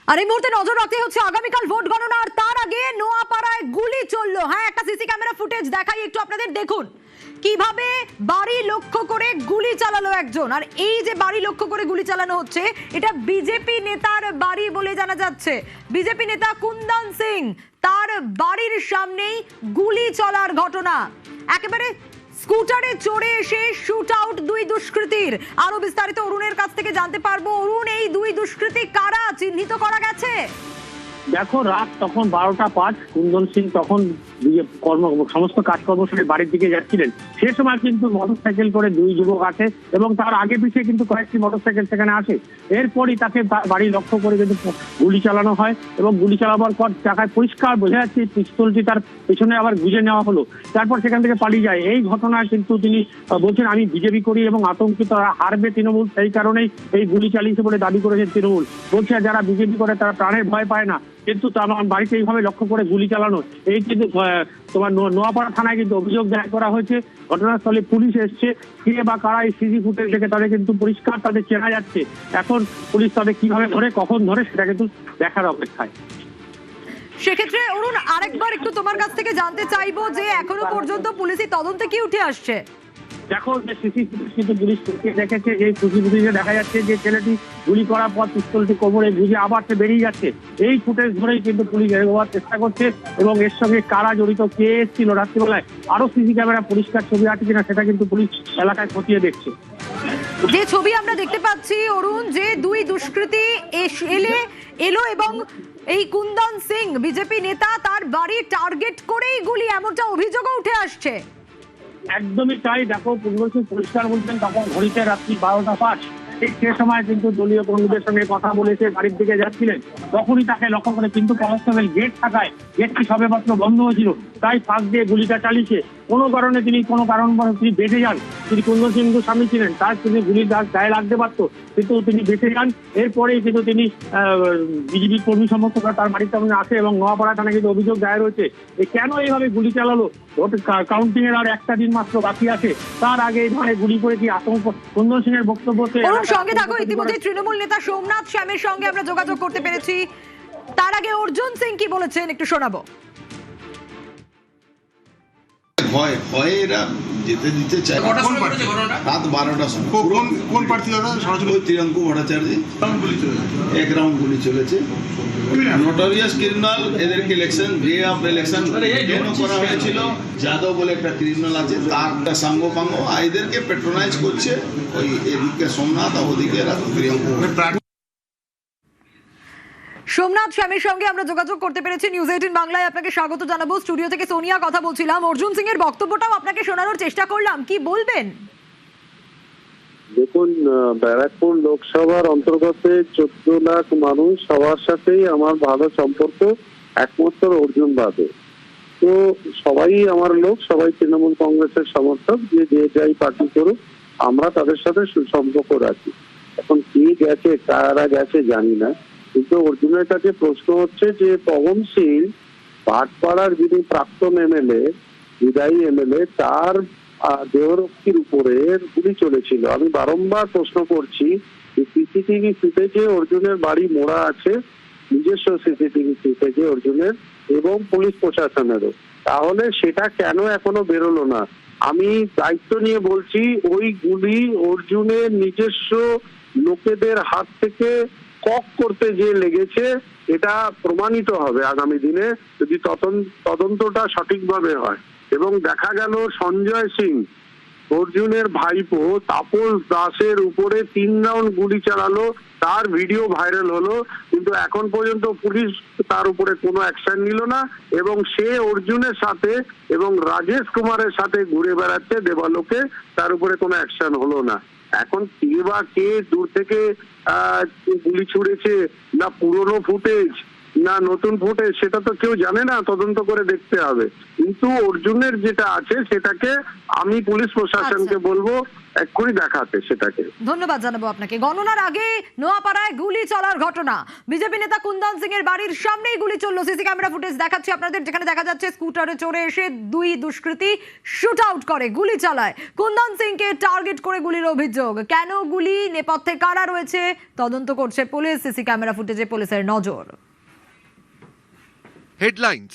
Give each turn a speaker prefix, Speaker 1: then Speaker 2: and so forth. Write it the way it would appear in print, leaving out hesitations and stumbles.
Speaker 1: আর এই মুহূর্তে নজর রাখতে হচ্ছে আগামীকাল ভোট গণনা, আর তার আগে নোয়াপাড়ায় গুলি চললো। হ্যাঁ, একটা সিসি ক্যামেরা ফুটেজ দেখাই একটু আপনাদের, দেখুন কিভাবে বাড়ি লক্ষ্য করে গুলি চালালো একজন। আর এই যে বাড়ি লক্ষ্য করে গুলি চালানো হচ্ছে, এটা বিজেপি নেতার বাড়ি বলে জানা যাচ্ছে। বিজেপি নেতা কুন্দন সিং, তার বাড়ির সামনেই গুলি চলার ঘটনা। একেবারে স্কুটারে চড়ে এসে শুট আউট দুই দুষ্কৃতীর। আরো বিস্তারিত অরুণের কাছ থেকে জানতে পারবো। অরুণ, এই দুই দুষ্কৃতী কারা, চিহ্নিত করা গেছে?
Speaker 2: দেখো, রাত তখন 12টা 5। কুন্দন সিং তখন সমস্ত কাজকর্ম সেরে বাড়ির দিকে যাচ্ছিলেন। সে সময় কিন্তু মোটরসাইকেল করে দুই যুবক আসে এবং তার আগে পিছিয়ে কিন্তু কয়েকটি মোটরসাইকেল সেখানে আসে। এরপরই তাকে বাড়ি লক্ষ্য করে কিন্তু গুলি চালানো হয় এবং গুলি চালাবার পর টাকায় পরিষ্কার বোঝা যাচ্ছে পিস্তলটি তার পেছনে আবার গুঁজে নেওয়া হলো। তারপর সেখান থেকে পালিয়ে যায়। এই ঘটনায় কিন্তু তিনি বলছেন, আমি বিজেপি করি এবং আতঙ্কিত হারবে তৃণমূল, সেই কারণেই এই গুলি চালিয়েছে বলে দাবি করেছেন তৃণমূল। বলছে যারা বিজেপি করে তারা প্রাণের ভয় পায় না, কিন্তু আমার বাড়িতে এইভাবে লক্ষ্য করে গুলি চালানো, এই কিন্তু তোমার নোয়াপাড়া থানায় কিন্তু অভিযোগ দায়ের করা হয়েছে। ঘটনাস্থলে পুলিশ এসছে। কে বা কারা এই সিসি ফুটেজ দেখে তাদের কিন্তু পরিষ্কার তাদের চেনা যাচ্ছে। এখন পুলিশ তাদের কিভাবে ধরে, কখন ধরে, সেটা কিন্তু দেখার অপেক্ষায়।
Speaker 1: সেক্ষেত্রে অরুণ, আরেকবার একটু তোমার কাছ থেকে জানতে চাইবো যে এখনো পর্যন্ত পুলিশি তদন্তে কি উঠে আসছে?
Speaker 2: দেখো, যে সিসি ফুটেজ কিন্তু পুলিশ দেখেছে, যে সিসি ফুটেজে দেখা যাচ্ছে যে ছেলেটি গুলি করার পর পিস্তলটি কোমরে গুঁজে আবার সে বেরিয়ে যাচ্ছে। এই ফুটেজ ধরেই কিন্তু পুলিশ এগোবার চেষ্টা করছে এবং এর সঙ্গে কারা জড়িত, কে এসেছিল রাত্রিবেলায়, আরো সিসি ক্যামেরা পরিষ্কার ছবি আছে কিনা সেটা কিন্তু পুলিশ এলাকায় খতিয়ে দেখছে।
Speaker 1: যে ছবি আমরা দেখতে পাচ্ছি অরুণ, যে দুই দুষ্কৃতী এলো এবং এই কুন্দন সিং বিজেপি নেতা, তার বাড়ি টার্গেট করেই গুলি, এমনটা অভিযোগও উঠে আসছে।
Speaker 2: একদমই তাই। দেখো, কুন্দন সিং পরিষ্কার বলছেন তখন ঘড়িতে রাত্রি 12টা 5। ঠিক সে সময় কিন্তু দলীয় কর্মীদের সঙ্গে কথা বলেছে, বাড়ির দিকে যাচ্ছিলেন। তখনই তাকে লক্ষ্য করে, কিন্তু কনস্টেবল গেট থাকায় গেটটি সবেমাত্র বন্ধ হয়েছিল, তাই ফাঁক দিয়ে গুলিটা চালিয়েছে। কোনো কারণে তিনি তিনি বেঁচে যান। তিনি কুন্দন সিং স্বামী ছিলেন, তার তিনি গুলির দাগ গায়ে লাগতে পারত, কিন্তু তিনি বেঁচে যান। এরপরেই কিন্তু তিনি বিজেপি কর্মী সমর্থকরা তার বাড়ির সামনে আসে এবং নোয়াপাড়া থানায় কিন্তু অভিযোগ দায়ের হয়েছে। কেন এইভাবে গুলি চালালো? ভোট কাউন্টিং এর আর একটা দিন মাত্র বাকি আছে, তার আগে এই ধরনের গুলি করে কি আতঙ্ক? কুন্দন সিং এর বক্তব্যতে
Speaker 1: সঙ্গে থাকো। ইতিমধ্যে তৃণমূল নেতা সোমনাথ শ্যামের সঙ্গে আমরা যোগাযোগ করতে পেরেছি। তার আগে অর্জুন সিং কি বলেছেন একটু শোনাবো।
Speaker 3: ভয়ে এরা যেতে দিতে চায়। রাত 12টার সময়।
Speaker 4: কোন প্রার্থী দাদা?
Speaker 3: ত্রিয়ঙ্কু ভট্টাচার্য। এক রাউন্ড গুলি চলেছে। নোটোরিয়াস ক্রিমিনাল, এদেরকে ইলেকশন ডে অফ ইলেকশন কেন করা হয়েছিল? যাদব বলে একটা ক্রিমিনাল আছে, তার একটা সাঙ্গপাঙ্গ এদেরকে পেট্রোনাইজ করছে। ওই এদিকে সোমনাথ আর ওদিকে ত্রিয়ঙ্কু।
Speaker 1: সোমনাথ শ্যামের সঙ্গে আমরা যোগাযোগ করতে পেরেছি। নিউজ 18 বাংলায় আপনাকে স্বাগত জানাবো। স্টুডিও থেকে সোনিয়া কথা বলছিলাম। অর্জুন সিং এর বক্তব্যটাও আপনাকে শোনানোর চেষ্টা করলাম, কি বলবেন?
Speaker 5: দেখুন, ব্যারাকপুর লোকসভার অন্তর্গত 14 লাখ মানুষ, সবার সাথেই আমার ভালো সম্পর্ক, একমাত্র অর্জুন বাদে। তো সবাই আমার লোক, সবাই তৃণমূল কংগ্রেসের সমর্থক, যে যাই পার্টি করুক, আমরা তাদের সাথে সুসম্পর্ক রাখি। এখন কে গেছে, কারা গেছে জানি না, কিন্তু অর্জুনের কাছে প্রশ্ন হচ্ছে যে পবন সিং ভাটপাড়ার যিনি প্রাক্তন এমএলএ, বিদায়ী এমএলএ, তার দেহরক্ষীর উপরে গুলি চলেছিল। আমি বারংবার প্রশ্ন করছি যে সিসিটিভি ফুটেজে অর্জুনের বাড়ি মোড়া আছে, নিজস্ব সিসিটিভি ফুটেজে অর্জুনের এবং পুলিশ প্রশাসনেরও, তাহলে সেটা কেন এখনো বেরোলো না? আমি দায়িত্ব নিয়ে বলছি, ওই গুলি অর্জুনের নিজস্ব লোকেদের হাত থেকে কক করতে যে লেগেছে, এটা প্রমাণিত হবে আগামী দিনে যদি তদন্তটা সঠিকভাবে হয়। এবং দেখা গেল সঞ্জয় সিং, অর্জুনের ভাইপো, তাপস দাসের উপরে 3 রাউন্ড গুলি চালালো, তার ভিডিও ভাইরাল হলো, কিন্তু এখন পর্যন্ত পুলিশ তার উপরে কোনো অ্যাকশন নিল না এবং সে অর্জুনের সাথে এবং রাজেশ কুমারের সাথে ঘুরে বেড়াচ্ছে দেবালোকে, তার উপরে কোনো অ্যাকশন হলো না। এখন কে বা কে দূর থেকে গুলি ছুড়েছে না পুরনো ফুটেজ না নতুন ফুটেজ সেটা তো কেউ জানে না, তদন্ত করে দেখতে হবে। কিন্তু অর্জুনের যেটা আছে সেটাকে আমি পুলিশ প্রশাসনকে বলবো এক্ষুনি দেখাতে সেটাকে।
Speaker 1: ধন্যবাদ জানাবো আপনাকে। গণনার আগে নোয়াপাড়ায় গুলি চলার ঘটনা, বিজেপি নেতা কুন্দন সিং এর বাড়ির সামনেই গুলি চললো। সিসি ক্যামেরা ফুটেজ দেখাচ্ছি আপনাদের, যেখানে দেখা যাচ্ছে স্কুটারে চড়ে এসে দুই দুষ্কৃতী শুট আউট করে, গুলি চালায়। কুন্দন সিংকে টার্গেট করে গুলির অভিযোগ। কেন গুলি, নেপথ্যে কারা রয়েছে, তদন্ত করছে পুলিশ। সিসি ক্যামেরা ফুটেজে পুলিশের নজর।
Speaker 4: হেডলাইন্স।